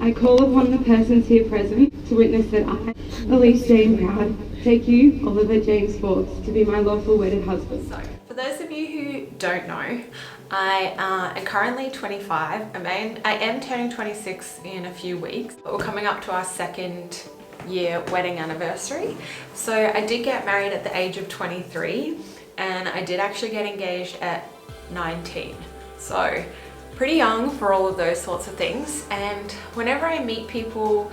I call upon the persons here present to witness that I, Elise Jane Proud, take you, Oliver James Forbes, to be my lawful wedded husband. So, for those of you who don't know, I am currently 25. I am turning 26 in a few weeks, but we're coming up to our second year wedding anniversary. So I did get married at the age of 23, and I did actually get engaged at 19. So pretty young for all of those sorts of things. And whenever I meet people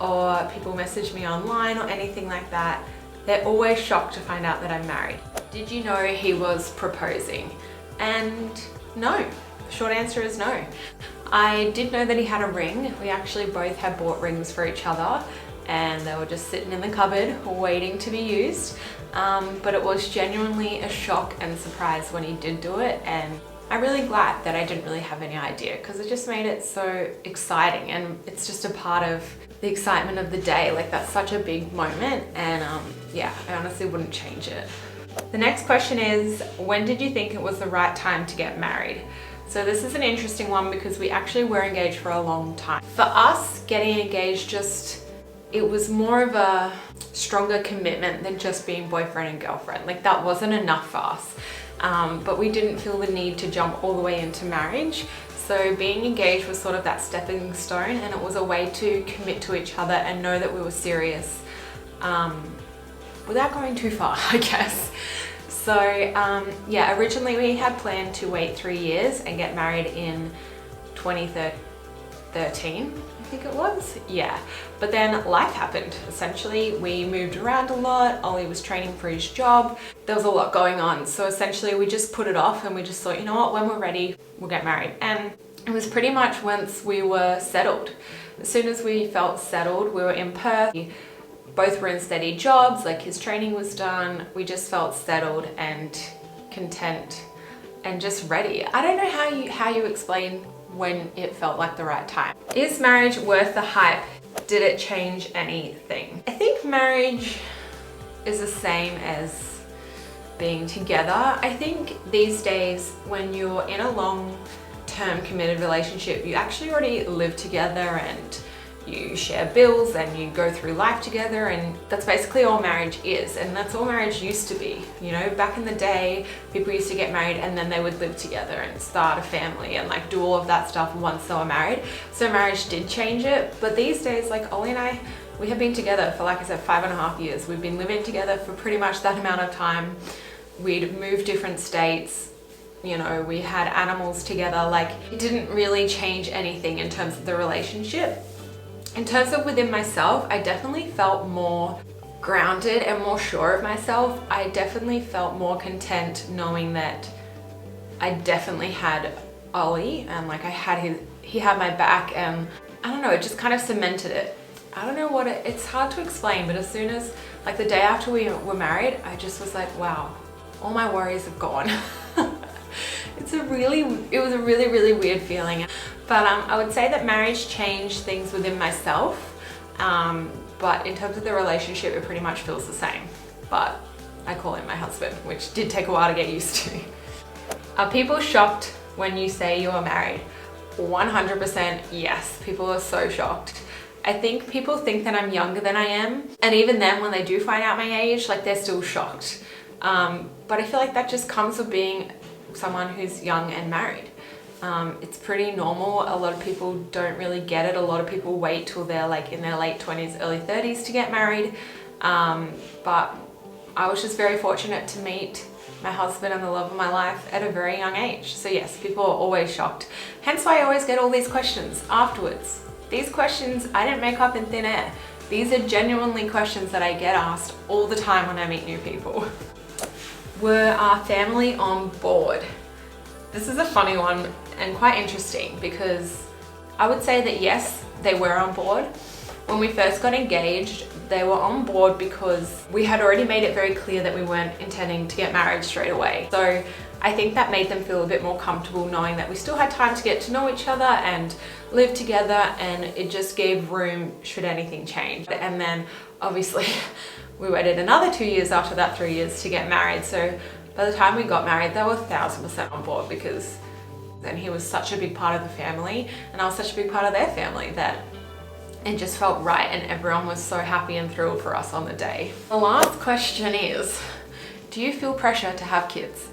or people message me online or anything like that, they're always shocked to find out that I'm married. Did you know he was proposing? And no, short answer is no. I did know that he had a ring. We actually both had bought rings for each other, and they were just sitting in the cupboard waiting to be used. But it was genuinely a shock and surprise when he did do it, and I'm really glad that I didn't really have any idea, because it just made it so exciting, and it's just a part of the excitement of the day. Like, that's such a big moment, and yeah, I honestly wouldn't change it. The next question is, when did you think it was the right time to get married? So this is an interesting one because we actually were engaged for a long time. For us, getting engaged it was more of a stronger commitment than just being boyfriend and girlfriend. Like, that wasn't enough for us. But we didn't feel the need to jump all the way into marriage. So being engaged was sort of that stepping stone, and it was a way to commit to each other and know that we were serious without going too far, I guess. So yeah, originally we had planned to wait 3 years and get married in 2013. I think it was, yeah. But then life happened. Essentially, we moved around a lot. Ollie was training for his job. There was a lot going on. So essentially we just put it off, and we just thought, you know what, when we're ready, we'll get married. And it was pretty much once we were settled. As soon as we felt settled, we were in Perth. We both were in steady jobs, like his training was done. We just felt settled and content and just ready. I don't know how you explain when it felt like the right time. Is marriage worth the hype? Did it change anything? I think marriage is the same as being together. I think these days, when you're in a long-term committed relationship, you actually already live together and you share bills and you go through life together, and that's basically all marriage is, and that's all marriage used to be. You know, back in the day, people used to get married and then they would live together and start a family and like do all of that stuff once they were married. So marriage did change it, but these days, like Ollie and I, we have been together for, like I said, 5.5 years. We've been living together for pretty much that amount of time. We'd moved different states. You know, we had animals together. Like, it didn't really change anything in terms of the relationship. In terms of within myself, I definitely felt more grounded and more sure of myself. I definitely felt more content knowing that I definitely had Ollie, and like he had my back, and I don't know, it just kind of cemented it. I don't know what it's hard to explain, but as soon as, like the day after we were married, I just was like, wow, all my worries have gone. It was a really, really weird feeling. But I would say that marriage changed things within myself. But in terms of the relationship, it pretty much feels the same. But I call him my husband, which did take a while to get used to. Are people shocked when you say you are married? 100% yes, people are so shocked. I think people think that I'm younger than I am. And even then, when they do find out my age, like, they're still shocked. But I feel like that just comes with being someone who's young and married. It's pretty normal. A lot of people don't really get it. A lot of people wait till they're like in their late 20s, early 30s to get married. But I was just very fortunate to meet my husband and the love of my life at a very young age. So yes, people are always shocked. Hence why I always get all these questions afterwards. These questions I didn't make up in thin air. These are genuinely questions that I get asked all the time when I meet new people. Were our family on board? This is a funny one and quite interesting, because I would say that yes, they were on board. When we first got engaged, they were on board because we had already made it very clear that we weren't intending to get married straight away. So I think that made them feel a bit more comfortable knowing that we still had time to get to know each other and live together, and it just gave room should anything change. And then obviously we waited another 2 years after that 3 years to get married. So by the time we got married, they were 1000% on board, because then he was such a big part of the family and I was such a big part of their family that It just felt right, and everyone was so happy and thrilled for us on the day. The last question is, do you feel pressure to have kids?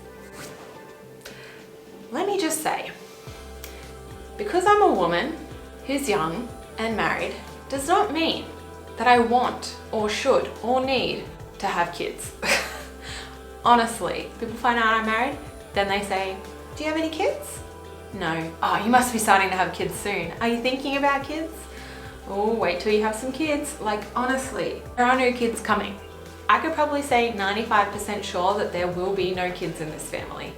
Let me just say, because I'm a woman who's young and married does not mean that I want or should or need to have kids. Honestly, people find out I'm married, then they say, do you have any kids? No. Oh, you must be starting to have kids soon. Are you thinking about kids? Oh, wait till you have some kids. Like, honestly, there are no kids coming. I could probably say 95% sure that there will be no kids in this family.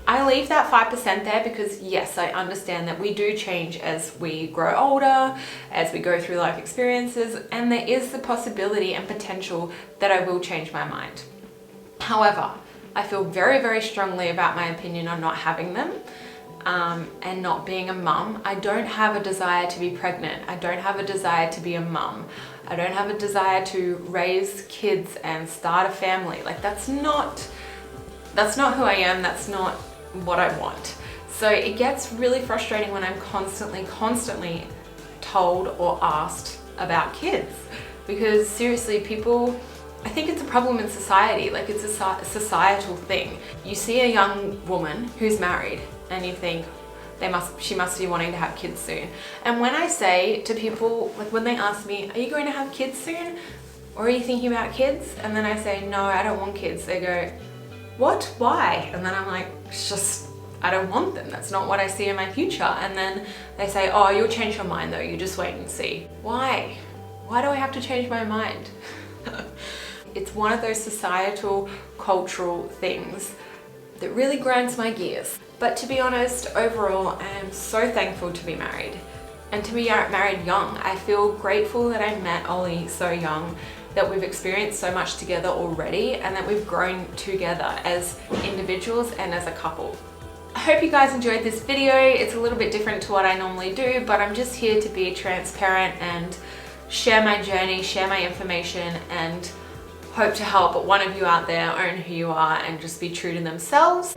I leave that 5% there because yes, I understand that we do change as we grow older, as we go through life experiences, and there is the possibility and potential that I will change my mind. However, I feel very, very strongly about my opinion on not having them and not being a mum. I don't have a desire to be pregnant. I don't have a desire to be a mum. I don't have a desire to raise kids and start a family. Like, that's not who I am. That's not what I want. So it gets really frustrating when I'm constantly told or asked about kids, because seriously, people, I think it's a problem in society. Like, it's a societal thing. You see a young woman who's married and you think she must be wanting to have kids soon. And when I say to people, like when they ask me, are you going to have kids soon? Or are you thinking about kids? And then I say, no, I don't want kids. They go, what? Why? And then I'm like, it's just, I don't want them. That's not what I see in my future. And then they say, oh, you'll change your mind though. You just wait and see. Why? Why do I have to change my mind? It's one of those societal, cultural things that really grinds my gears. But to be honest, overall, I am so thankful to be married. And to be married young. I feel grateful that I met Ollie so young, that we've experienced so much together already, and that we've grown together as individuals and as a couple. I hope you guys enjoyed this video. It's a little bit different to what I normally do, but I'm just here to be transparent and share my journey, share my information, and hope to help one of you out there own who you are and just be true to themselves.